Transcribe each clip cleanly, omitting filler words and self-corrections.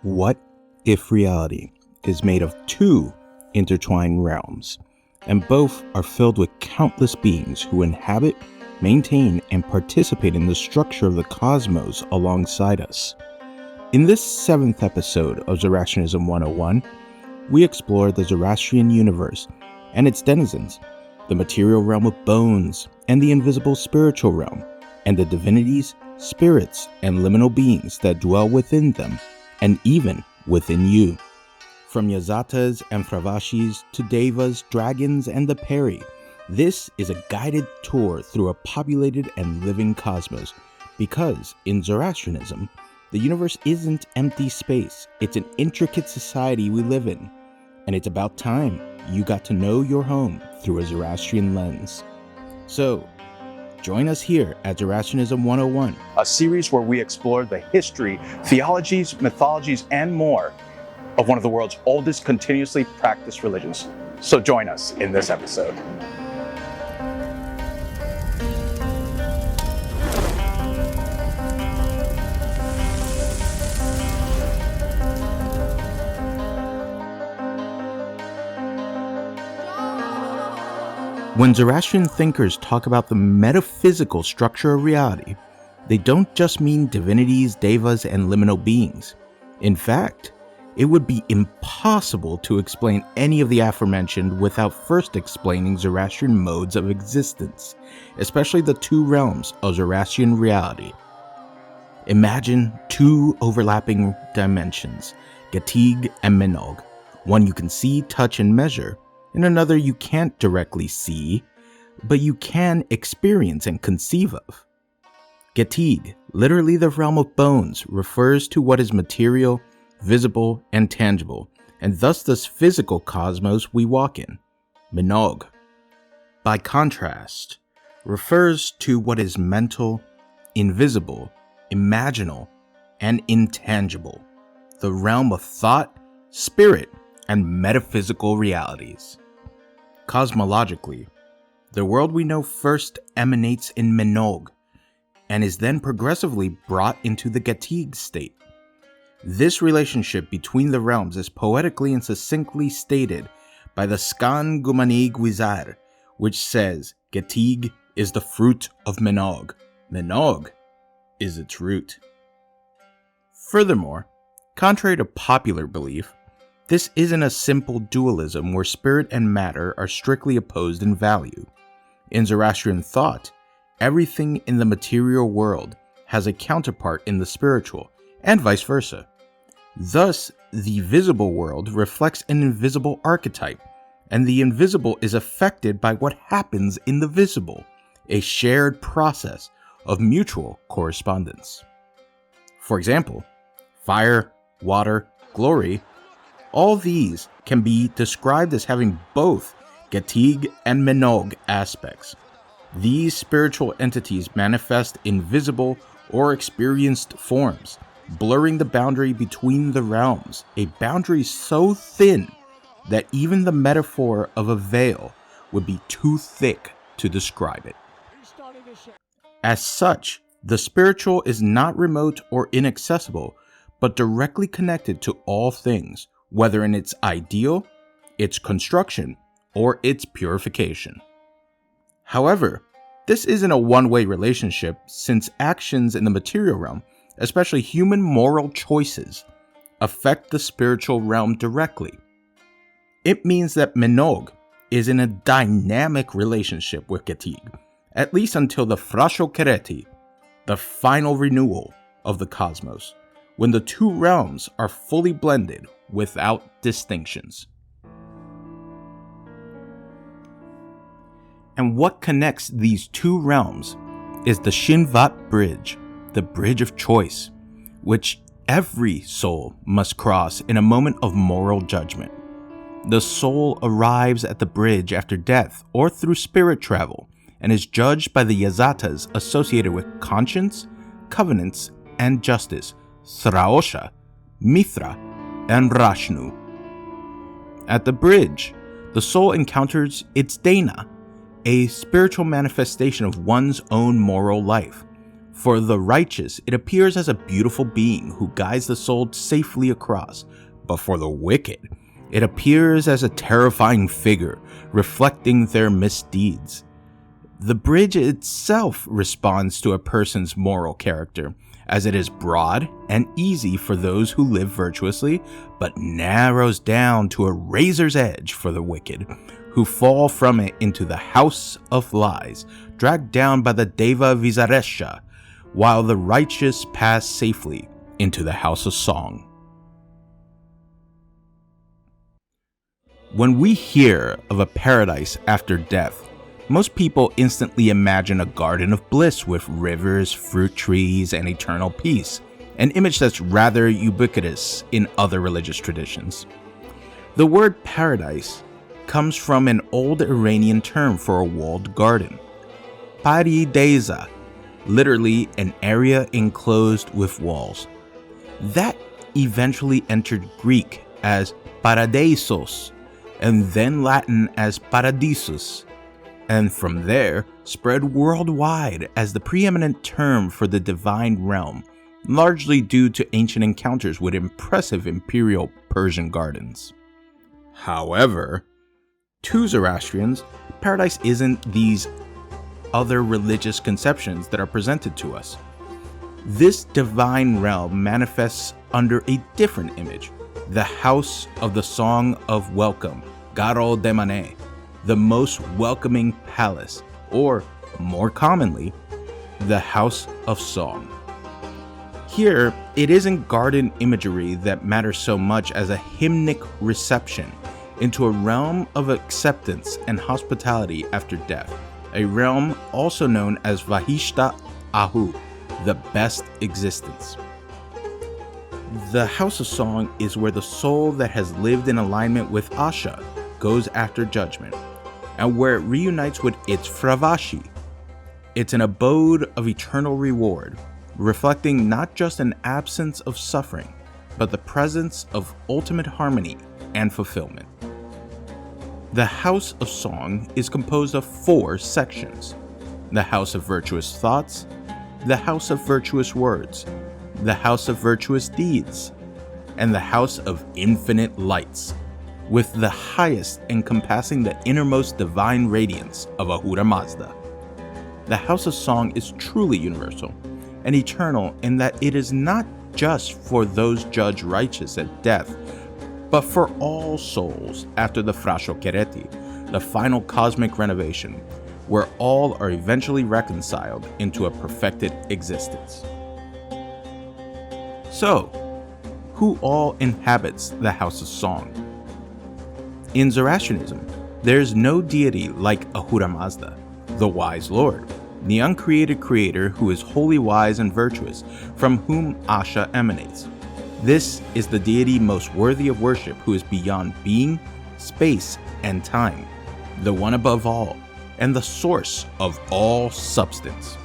What if reality is made of two intertwined realms, and both are filled with countless beings who inhabit, maintain, and participate in the structure of the cosmos alongside us? In this 7th episode of Zoroastrianism 101, we explore the Zoroastrian universe and its denizens, the material realm of bones and the invisible spiritual realm, and the divinities, spirits, and liminal beings that dwell within them, and even within you. From Yazatas and Fravashis to Daevas, dragons, and the Peri, this is a guided tour through a populated and living cosmos, because in Zoroastrianism, the universe isn't empty space, it's an intricate society we live in, and it's about time you got to know your home through a Zoroastrian lens. So, join us here at Zoroastrianism 101, a series where we explore the history, theologies, mythologies, and more of one of the world's oldest continuously practiced religions. So join us in this episode. When Zoroastrian thinkers talk about the metaphysical structure of reality, they don't just mean divinities, Daevas, and liminal beings. In fact, it would be impossible to explain any of the aforementioned without first explaining Zoroastrian modes of existence, especially the two realms of Zoroastrian reality. Imagine two overlapping dimensions, Gatig and Menog, one you can see, touch, and measure, and another you can't directly see, but you can experience and conceive of. Gatig, literally the realm of bones, refers to what is material, visible, and tangible, and thus this physical cosmos we walk in. Menog, by contrast, refers to what is mental, invisible, imaginal, and intangible, the realm of thought, spirit, and metaphysical realities. Cosmologically, the world we know first emanates in Menog, and is then progressively brought into the Gatig state. This relationship between the realms is poetically and succinctly stated by the Skan Gumanig Wizar, which says, Gatig is the fruit of Menog. Menog is its root. Furthermore, contrary to popular belief, this isn't a simple dualism where spirit and matter are strictly opposed in value. In Zoroastrian thought, everything in the material world has a counterpart in the spiritual, and vice versa. Thus, the visible world reflects an invisible archetype, and the invisible is affected by what happens in the visible, a shared process of mutual correspondence. For example, fire, water, glory, all these can be described as having both Gatig and Menog aspects. These spiritual entities manifest in visible or experienced forms, blurring the boundary between the realms, a boundary so thin that even the metaphor of a veil would be too thick to describe it. As such, the spiritual is not remote or inaccessible, but directly connected to all things, whether in its ideal, its construction, or its purification. However, this isn't a one-way relationship, since actions in the material realm, especially human moral choices, affect the spiritual realm directly. It means that Menog is in a dynamic relationship with Gatig, at least until the Frasho Kereti, the final renewal of the cosmos, when the two realms are fully blended without distinctions. And what connects these two realms is the Shinvat Bridge, the bridge of choice, which every soul must cross in a moment of moral judgment. The soul arrives at the bridge after death or through spirit travel, and is judged by the Yazatas associated with conscience, covenants, and justice, Sraosha, Mithra, and Rashnu. At the bridge, the soul encounters its Dana, a spiritual manifestation of one's own moral life, For the righteous, it appears as a beautiful being who guides the soul safely across, but for the wicked, it appears as a terrifying figure reflecting their misdeeds. The bridge itself responds to a person's moral character, as it is broad and easy for those who live virtuously, but narrows down to a razor's edge for the wicked, who fall from it into the house of lies, dragged down by the Daeva Visaresha, while the righteous pass safely into the house of song. When we hear of a paradise after death, most people instantly imagine a garden of bliss with rivers, fruit trees, and eternal peace, an image that's rather ubiquitous in other religious traditions. The word paradise comes from an old Iranian term for a walled garden, parideza, literally an area enclosed with walls. That eventually entered Greek as paradisos, and then Latin as paradisus, and from there spread worldwide as the preeminent term for the divine realm, largely due to ancient encounters with impressive imperial Persian gardens. However, to Zoroastrians, paradise isn't these other religious conceptions that are presented to us. This divine realm manifests under a different image, the house of the song of welcome, Garo Demane, the most welcoming palace, or more commonly, the house of song. Here, it isn't garden imagery that matters so much as a hymnic reception into a realm of acceptance and hospitality after death, a realm also known as Vahishta Ahu, the best existence. The house of song is where the soul that has lived in alignment with Asha goes after judgment, and where it reunites with its Fravashi. It's an abode of eternal reward, reflecting not just an absence of suffering, but the presence of ultimate harmony and fulfillment. The House of Song is composed of 4 sections: the House of Virtuous Thoughts, the House of Virtuous Words, the House of Virtuous Deeds, and the House of Infinite Lights, with the highest encompassing the innermost divine radiance of Ahura Mazda. The House of Song is truly universal and eternal in that it is not just for those judged righteous at death, but for all souls after the Frasho Kereti, the final cosmic renovation, where all are eventually reconciled into a perfected existence. So, who all inhabits the House of Song? In Zoroastrianism, there is no deity like Ahura Mazda, the wise lord, the uncreated creator who is wholly wise and virtuous, from whom Asha emanates. This is the deity most worthy of worship, who is beyond being, space, and time, the one above all, and the source of all substance.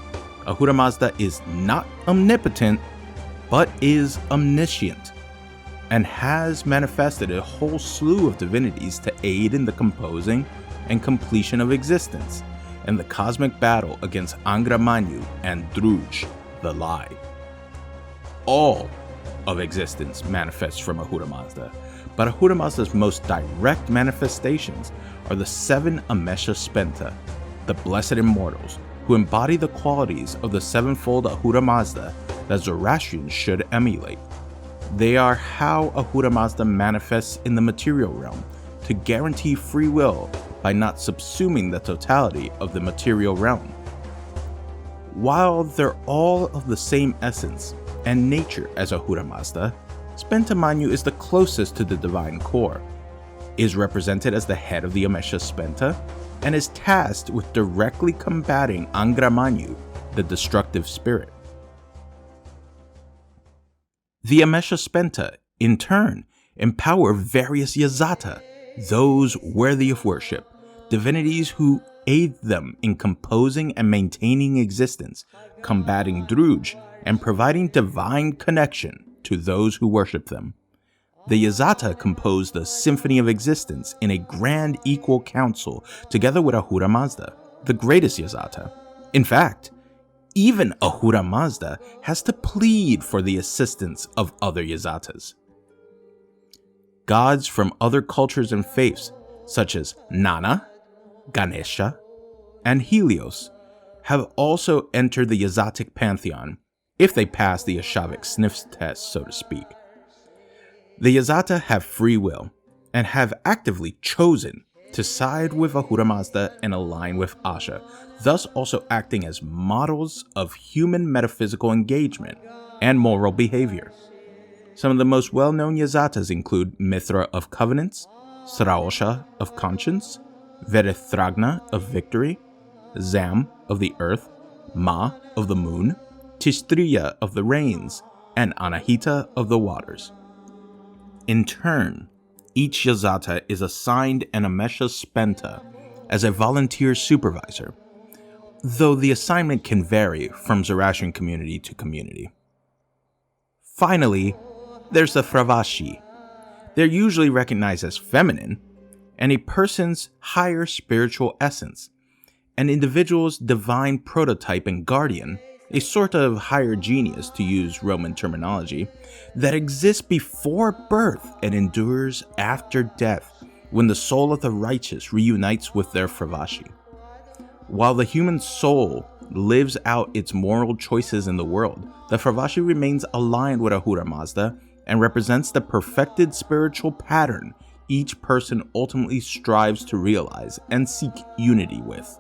Ahura Mazda is not omnipotent, but is omniscient, and has manifested a whole slew of divinities to aid in the composing and completion of existence, and the cosmic battle against Angra Mainyu and Druj, the Lie. All of existence manifests from Ahura Mazda, but Ahura Mazda's most direct manifestations are the 7 Amesha Spenta, the blessed immortals, who embody the qualities of the sevenfold Ahura Mazda that Zoroastrians should emulate. They are how Ahura Mazda manifests in the material realm, to guarantee free will by not subsuming the totality of the material realm. While they're all of the same essence and nature as Ahura Mazda, Spenta Mainyu is the closest to the divine core, is represented as the head of the Amesha Spenta, and is tasked with directly combating Angra Mainyu, the destructive spirit. The Amesha Spenta, in turn, empower various Yazata, those worthy of worship, divinities who aid them in composing and maintaining existence, combating Druj, and providing divine connection to those who worship them. The Yazata compose the Symphony of Existence in a grand equal council together with Ahura Mazda, the greatest Yazata. In fact, Even Ahura Mazda has to plead for the assistance of other Yazatas. Gods from other cultures and faiths, such as Nana, Ganesha, and Helios, have also entered the Yazatic pantheon, if they pass the Ashavik sniff test, so to speak. The Yazata have free will, and have actively chosen to side with Ahura Mazda and align with Asha, thus also acting as models of human metaphysical engagement and moral behavior. Some of the most well-known Yazatas include Mithra of Covenants, Sraosha of Conscience, Verethragna of Victory, Zam of the Earth, Ma of the Moon, Tishtriya of the Rains, and Anahita of the Waters. In turn, each Yazata is assigned an Amesha Spenta as a volunteer supervisor, though the assignment can vary from Zoroastrian community to community. Finally, there's the Fravashi. They're usually recognized as feminine, and a person's higher spiritual essence, an individual's divine prototype and guardian, a sort of higher genius to use Roman terminology, that exists before birth and endures after death when the soul of the righteous reunites with their Fravashi. While the human soul lives out its moral choices in the world, the Fravashi remains aligned with Ahura Mazda and represents the perfected spiritual pattern each person ultimately strives to realize and seek unity with.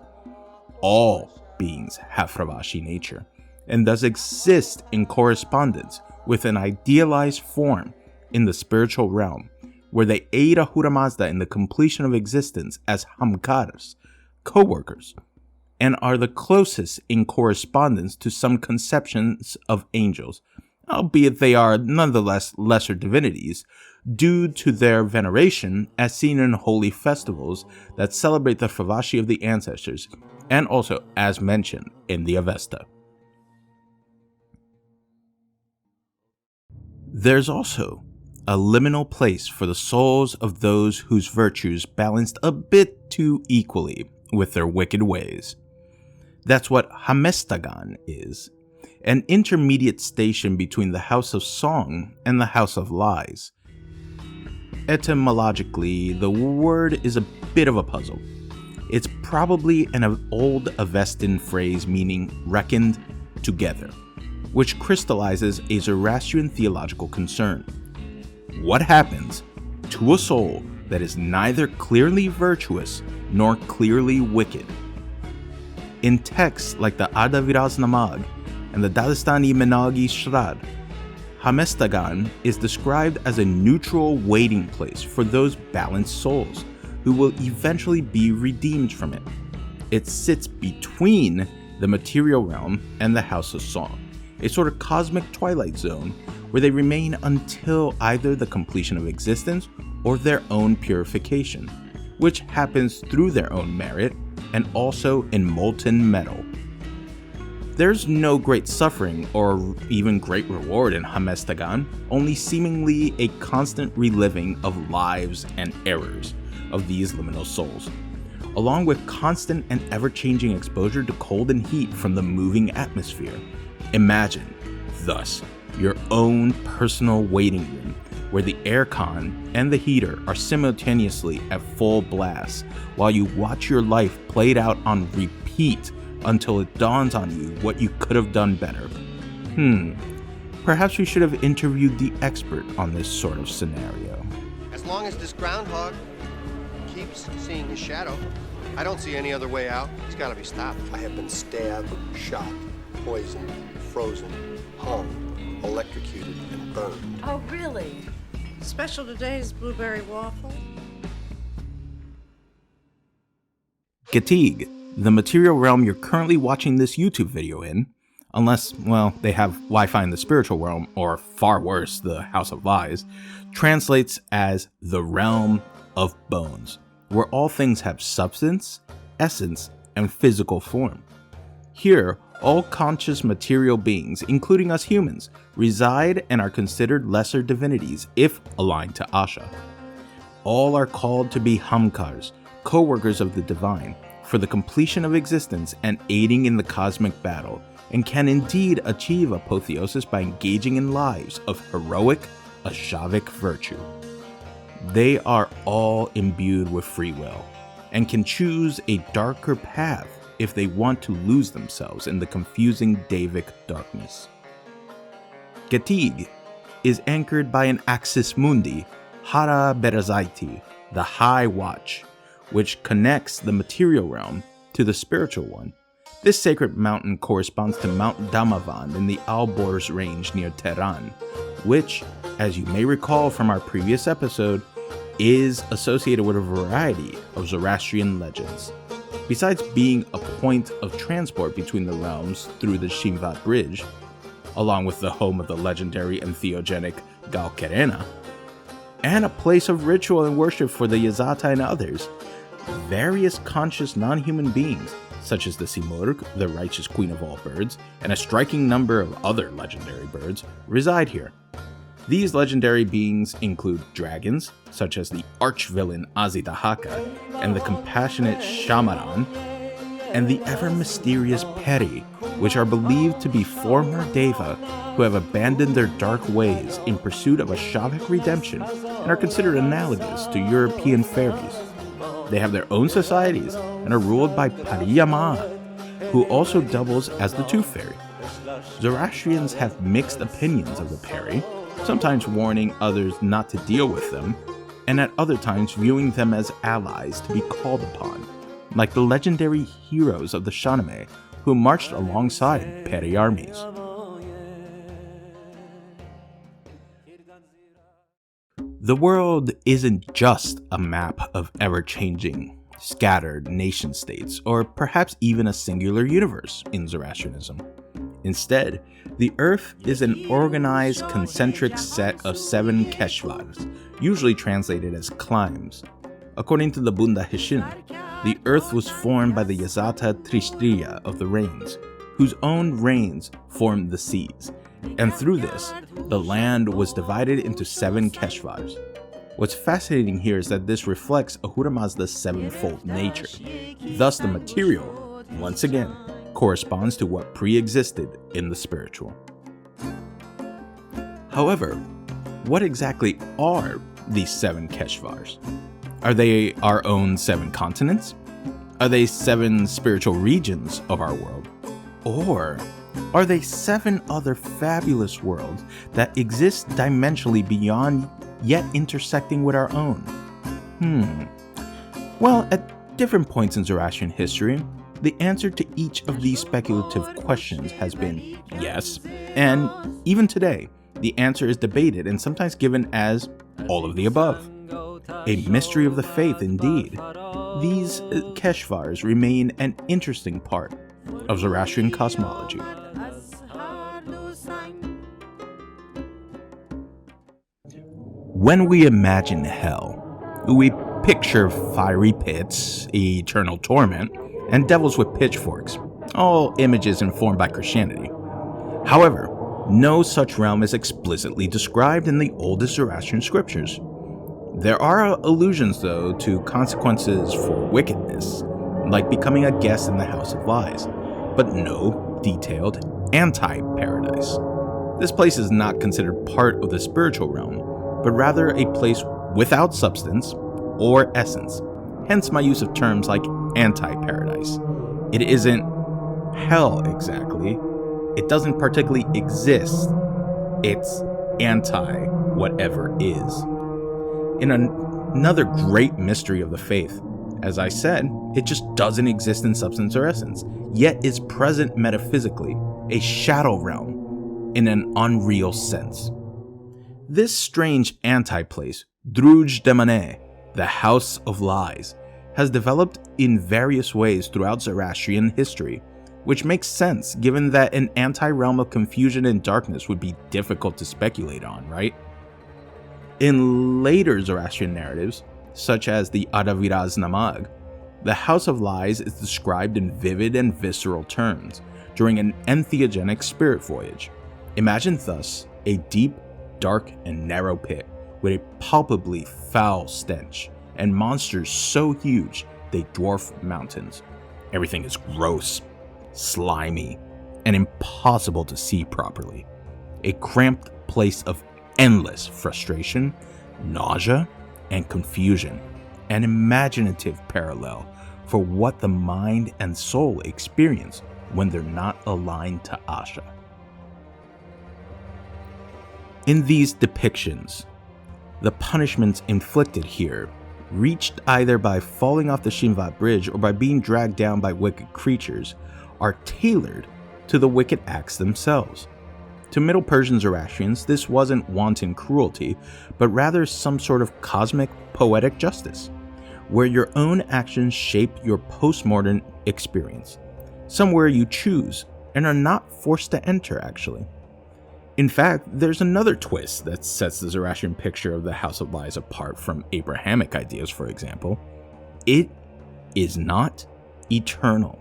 All beings have Fravashi nature, and thus exist in correspondence with an idealized form in the spiritual realm, where they aid Ahura Mazda in the completion of existence as Hamkars, co-workers, and are the closest in correspondence to some conceptions of angels, albeit they are nonetheless lesser divinities, due to their veneration as seen in holy festivals that celebrate the Fravashi of the ancestors, and also as mentioned in the Avesta. There's also a liminal place for the souls of those whose virtues balanced a bit too equally with their wicked ways. That's what Hamestagan is, an intermediate station between the House of Song and the House of Lies. Etymologically, the word is a bit of a puzzle. It's probably an old Avestan phrase meaning reckoned together, which crystallizes a Zoroastrian theological concern. What happens to a soul that is neither clearly virtuous nor clearly wicked? In texts like the Ardaviras Namag and the Dadistani Menagi Shrad, Hamestagan is described as a neutral waiting place for those balanced souls who will eventually be redeemed from it. It sits between the material realm and the House of Song, a sort of cosmic twilight zone where they remain until either the completion of existence or their own purification, which happens through their own merit and also in molten metal. There's no great suffering or even great reward in Hamestagan, only seemingly a constant reliving of lives and errors of these liminal souls, along with constant and ever-changing exposure to cold and heat from the moving atmosphere. Imagine, thus, your own personal waiting room where the aircon and the heater are simultaneously at full blast while you watch your life played out on repeat until it dawns on you what you could have done better. Perhaps we should have interviewed the expert on this sort of scenario. As long as this groundhog keeps seeing his shadow, I don't see any other way out. It's gotta be stopped. I have been stabbed, shot, poisoned, frozen, hung, electrocuted, and burned. Oh, really? Special today is blueberry waffle. Gatig, the material realm you're currently watching this YouTube video in, unless, well, they have Wi-Fi in the spiritual realm, or far worse, the House of Lies, translates as the realm of bones, where all things have substance, essence, and physical form. Here, all conscious material beings, including us humans, reside and are considered lesser divinities if aligned to Asha. All are called to be Hamkars, co-workers of the divine, for the completion of existence and aiding in the cosmic battle, and can indeed achieve apotheosis by engaging in lives of heroic, ashavic virtue. They are all imbued with free will, and can choose a darker path if they want to lose themselves in the confusing Daevic darkness. Gatig is anchored by an axis mundi, Hara Berazaiti, the High Watch, which connects the material realm to the spiritual one. This sacred mountain corresponds to Mount Damavand in the Alborz range near Tehran, which, as you may recall from our previous episode, is associated with a variety of Zoroastrian legends. Besides being a point of transport between the realms through the Shimvat Bridge, along with the home of the legendary and theogenic Galkerena, and a place of ritual and worship for the Yazata and others, various conscious non-human beings, such as the Simurgh, the righteous queen of all birds, and a striking number of other legendary birds, reside here. These legendary beings include dragons, such as the arch-villain Azidahaka, and the compassionate Shamaran, and the ever-mysterious Peri, which are believed to be former Daeva who have abandoned their dark ways in pursuit of ashavic redemption and are considered analogous to European fairies. They have their own societies and are ruled by Pariyama, who also doubles as the Tooth Fairy. Zoroastrians have mixed opinions of the Peri, sometimes warning others not to deal with them, and at other times viewing them as allies to be called upon, like the legendary heroes of the Shahnameh who marched alongside Peri armies. The world isn't just a map of ever-changing, scattered nation-states, or perhaps even a singular universe in Zoroastrianism. Instead, the Earth is an organized, concentric set of 7 keshvars, usually translated as climes. According to the Bunda Hishin, the Earth was formed by the Yazata Tristriya of the rains, whose own rains formed the seas, and through this, the land was divided into 7 keshvars. What's fascinating here is that this reflects Ahura Mazda's sevenfold nature. Thus, the material, once again, corresponds to what pre-existed in the spiritual. However, what exactly are these 7 keshvars? Are they our own 7 continents? Are they 7 spiritual regions of our world? Or are they 7 other fabulous worlds that exist dimensionally beyond, yet intersecting with our own? Well, at different points in Zoroastrian history, the answer to each of these speculative questions has been yes, and even today, the answer is debated and sometimes given as all of the above. A mystery of the faith indeed. These keshvars remain an interesting part of Zoroastrian cosmology. When we imagine hell, we picture fiery pits, eternal torment, and devils with pitchforks, all images informed by Christianity. However, no such realm is explicitly described in the oldest Zoroastrian scriptures. There are allusions, though, to consequences for wickedness, like becoming a guest in the House of Lies, but no detailed anti-paradise. This place is not considered part of the spiritual realm, but rather a place without substance or essence, hence my use of terms like anti-paradise. It isn't hell exactly, it doesn't particularly exist, it's anti-whatever is. In another great mystery of the faith, as I said, it just doesn't exist in substance or essence, yet is present metaphysically, a shadow realm in an unreal sense. This strange anti-place, Druj Demane, the House of Lies, has developed in various ways throughout Zoroastrian history, which makes sense given that an anti-realm of confusion and darkness would be difficult to speculate on, right? In later Zoroastrian narratives, such as the Adaviraz Namag, the House of Lies is described in vivid and visceral terms during an entheogenic spirit voyage. Imagine thus a deep, dark, and narrow pit with a palpably foul stench and monsters so huge they dwarf mountains. Everything is gross, slimy, and impossible to see properly. A cramped place of endless frustration, nausea, and confusion. An imaginative parallel for what the mind and soul experience when they're not aligned to Asha. In these depictions, the punishments inflicted here, reached either by falling off the Shinvat bridge or by being dragged down by wicked creatures, are tailored to the wicked acts themselves. To Middle Persian Zoroastrians, this wasn't wanton cruelty, but rather some sort of cosmic poetic justice, where your own actions shape your post-mortem experience, somewhere you choose and are not forced to enter, actually. In fact, there's another twist that sets the Zoroastrian picture of the House of Lies apart from Abrahamic ideas, for example. It is not eternal.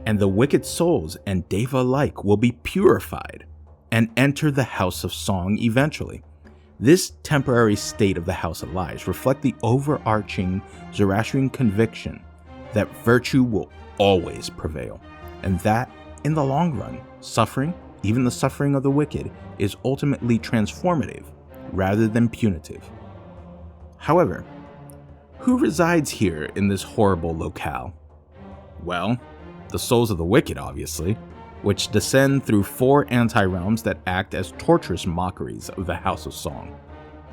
And the wicked souls and Daeva alike will be purified and enter the House of Song eventually. This temporary state of the House of Lies reflects the overarching Zoroastrian conviction that virtue will always prevail, and that, in the long run, suffering, even the suffering of the wicked, is ultimately transformative rather than punitive. However, who resides here in this horrible locale? Well, the souls of the wicked, obviously, which descend through 4 anti-realms that act as torturous mockeries of the House of Song.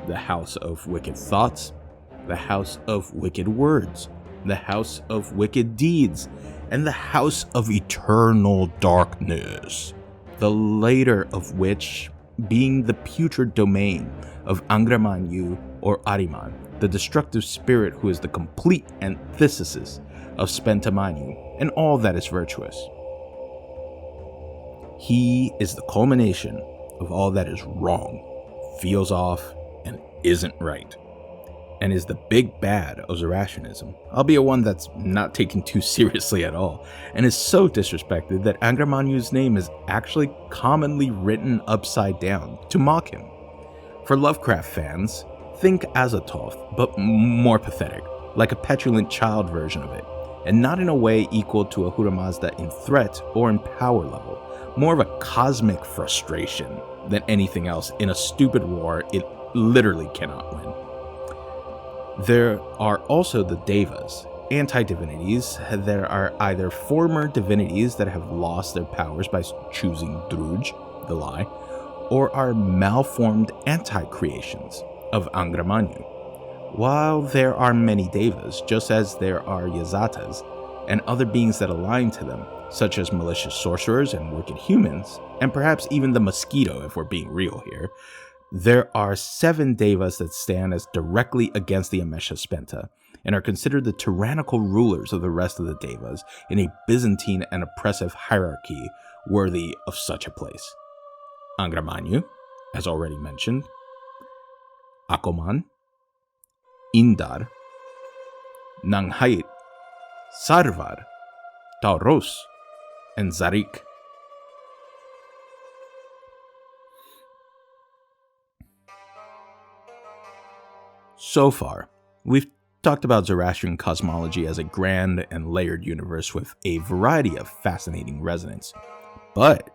The House of Wicked Thoughts, the House of Wicked Words, the House of Wicked Deeds, and the House of Eternal Darkness. The later of which being the putrid domain of Angramanyu or Ariman, the destructive spirit who is the complete antithesis of Spentamanyu and all that is virtuous. He is the culmination of all that is wrong, feels off, and isn't right, and is the big bad of Zoroastrianism, albeit one that's not taken too seriously at all, and is so disrespected that Angramanyu's name is actually commonly written upside down to mock him. For Lovecraft fans, think Azathoth, but more pathetic, like a petulant child version of it, and not in a way equal to Ahura Mazda in threat or in power level, more of a cosmic frustration than anything else in a stupid war it literally cannot win. There are also the Daevas, anti-divinities that are either former divinities that have lost their powers by choosing Druj, the lie, or are malformed anti-creations of Angramanyu. While there are many Daevas, just as there are Yazatas, and other beings that align to them, such as malicious sorcerers and wicked humans, and perhaps even the mosquito if we're being real here, there are 7 Daevas that stand as directly against the Amesha Spenta, and are considered the tyrannical rulers of the rest of the Daevas in a Byzantine and oppressive hierarchy worthy of such a place. Angramanyu, as already mentioned, Akoman, Indar, Nanghait, Sarvar, Tauros, and Zarik. So far, we've talked about Zoroastrian cosmology as a grand and layered universe with a variety of fascinating resonance. But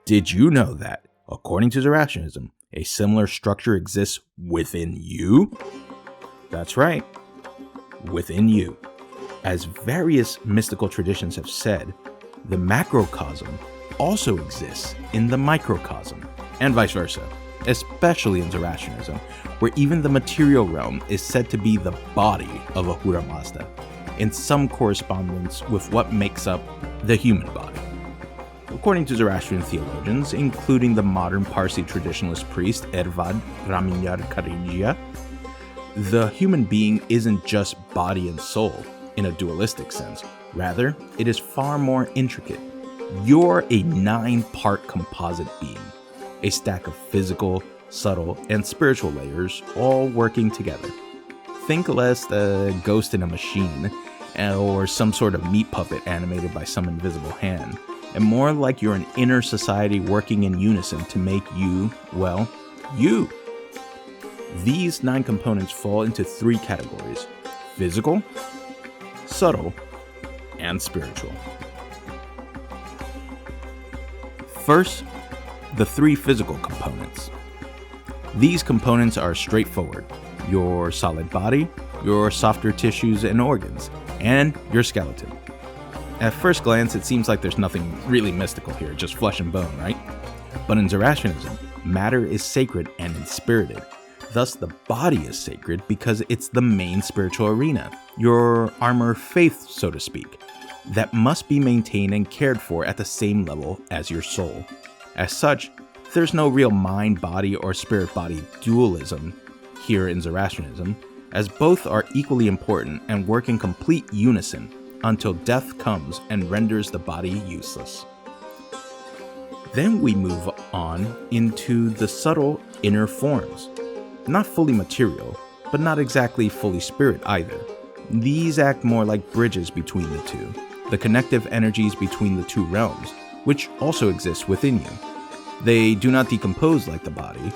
did you know that, according to Zoroastrianism, a similar structure exists within you? That's right, within you. As various mystical traditions have said, the macrocosm also exists in the microcosm, and vice versa, especially in Zoroastrianism, where even the material realm is said to be the body of Ahura Mazda, in some correspondence with what makes up the human body. According to Zoroastrian theologians, including the modern Parsi traditionalist priest Ervad Raminyar Karijia, the human being isn't just body and soul in a dualistic sense. Rather, it is far more intricate. You're a 9-part composite being, a stack of physical, subtle, and spiritual layers all working together. Think less a ghost in a machine, or some sort of meat puppet animated by some invisible hand, and more like you're an inner society working in unison to make you, well, you. These 9 components fall into 3 categories: physical, subtle, and spiritual. First, the three physical components. These components are straightforward: your solid body, your softer tissues and organs, and your skeleton. At first glance, it seems like there's nothing really mystical here, just flesh and bone, right? But in Zoroastrianism, matter is sacred and inspirited. Thus, the body is sacred because it's the main spiritual arena, your armor of faith, so to speak, that must be maintained and cared for at the same level as your soul. As such, there's no real mind-body or spirit-body dualism here in Zoroastrianism, as both are equally important and work in complete unison until death comes and renders the body useless. Then we move on into the subtle inner forms. Not fully material, but not exactly fully spirit either. These act more like bridges between the two, the connective energies between the two realms, which also exist within you. They do not decompose like the body,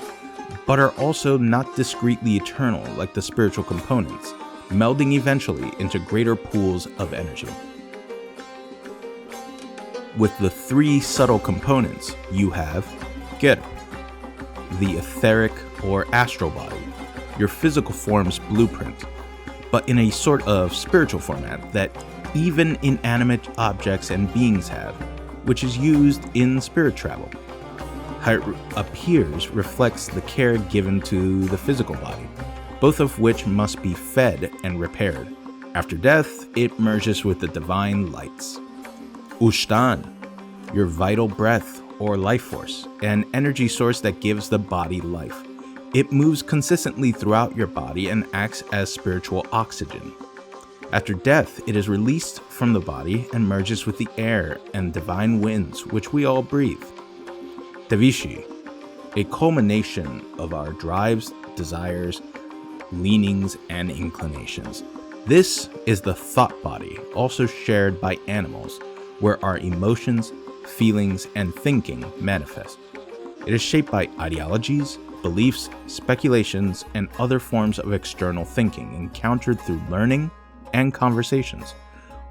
but are also not discretely eternal like the spiritual components, melding eventually into greater pools of energy. With the three subtle components, you have Ger, the etheric or astral body, your physical form's blueprint, but in a sort of spiritual format that even inanimate objects and beings have, which is used in spirit travel. How it appears reflects the care given to the physical body, both of which must be fed and repaired. After death, it merges with the divine lights. Ushtan, your vital breath or life force, an energy source that gives the body life. It moves consistently throughout your body and acts as spiritual oxygen. After death, it is released from the body and merges with the air and divine winds which we all breathe. Davishi, a culmination of our drives, desires, leanings, and inclinations. This is the thought body, also shared by animals, where our emotions, feelings, and thinking manifest. It is shaped by ideologies, beliefs, speculations, and other forms of external thinking encountered through learning and conversations.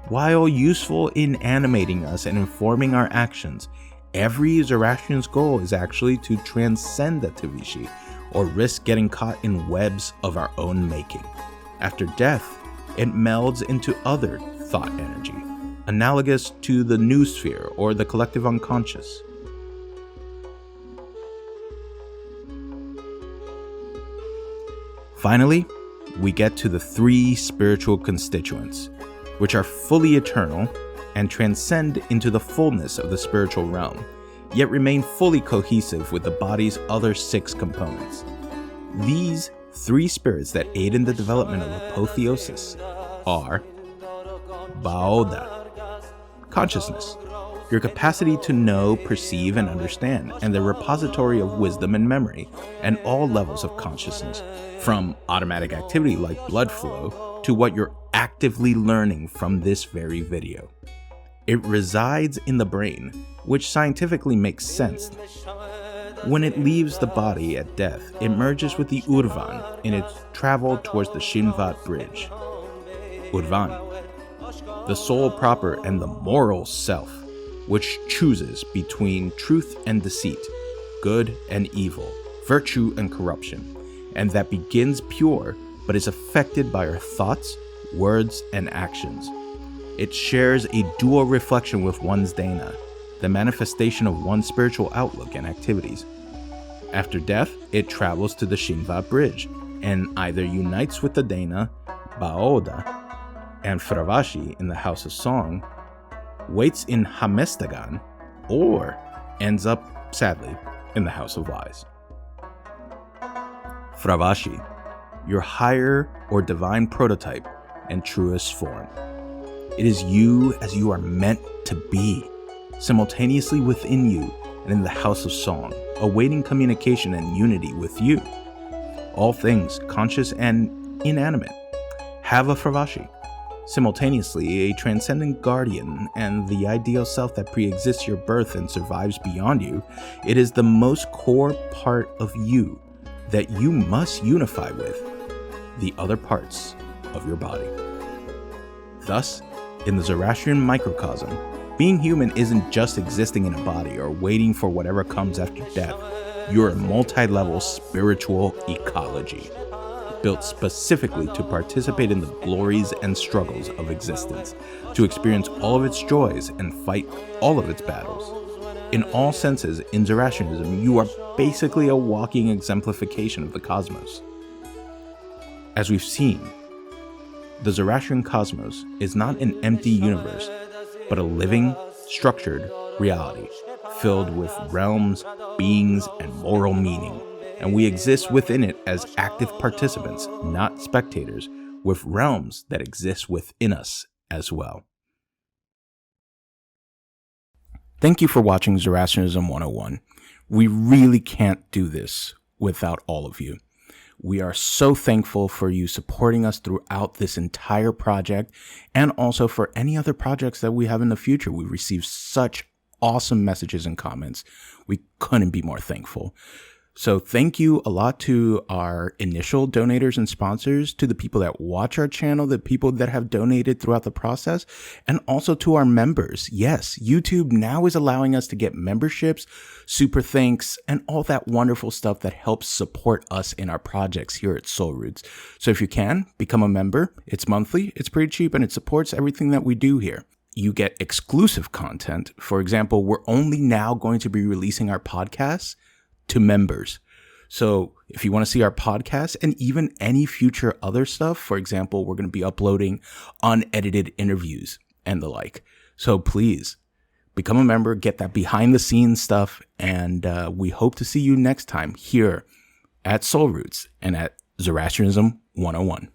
While useful in animating us and informing our actions, every Zoroastrian's goal is actually to transcend the Tavishi, or risk getting caught in webs of our own making. After death, it melds into other thought energy, analogous to the noosphere or the collective unconscious. Finally, we get to the three spiritual constituents, which are fully eternal and transcend into the fullness of the spiritual realm, yet remain fully cohesive with the body's other six components. These three spirits that aid in the development of apotheosis are Baoda, consciousness, your capacity to know, perceive, and understand, and the repository of wisdom and memory, and all levels of consciousness, from automatic activity like blood flow to what you're actively learning from this very video. It resides in the brain, which scientifically makes sense. When it leaves the body at death, it merges with the Urvan in its travel towards the Shinvat bridge. Urvan, the soul proper and the moral self, which chooses between truth and deceit, good and evil, virtue and corruption, and that begins pure but is affected by our thoughts, words, and actions. It shares a dual reflection with one's Dana, the manifestation of one's spiritual outlook and activities. After death, it travels to the Shinvat bridge and either unites with the Dana, Baoda, and Fravashi in the House of Song, waits in Hamestagan, or ends up, sadly, in the House of Lies. Fravashi, your higher or divine prototype and truest form. It is you as you are meant to be, simultaneously within you and in the House of Song, awaiting communication and unity with you. All things, conscious and inanimate, have a Fravashi, simultaneously a transcendent guardian and the ideal self that pre-exists your birth and survives beyond you. It is the most core part of you that you must unify with the other parts of your body. Thus, in the Zoroastrian microcosm, Being human isn't just existing in a body or waiting for whatever comes after death. You're a multi-level spiritual ecology, built specifically to participate in the glories and struggles of existence, to experience all of its joys and fight all of its battles. In all senses, in Zoroastrianism, you are basically a walking exemplification of the cosmos. As we've seen, the Zoroastrian cosmos is not an empty universe, but a living, structured reality filled with realms, beings, and moral meaning. And we exist within it as active participants, not spectators, with realms that exist within us as well. Thank you for watching Zoroastrianism 101. We really can't do this without all of you. We are so thankful for you supporting us throughout this entire project and also for any other projects that we have in the future. We receive such awesome messages and comments. We couldn't be more thankful. So thank you a lot to our initial donators and sponsors, to the people that watch our channel, the people that have donated throughout the process, and also to our members. Yes, YouTube now is allowing us to get memberships, super thanks, and all that wonderful stuff that helps support us in our projects here at Soul Roots. So if you can, become a member. It's monthly, it's pretty cheap, and it supports everything that we do here. You get exclusive content. For example, we're only now going to be releasing our podcasts to members. So if you want to see our podcast and even any future other stuff, for example, we're going to be uploading unedited interviews and the like. So please become a member, get that behind the scenes stuff. And we hope to see you next time here at Soul Roots and at Zoroastrianism 101.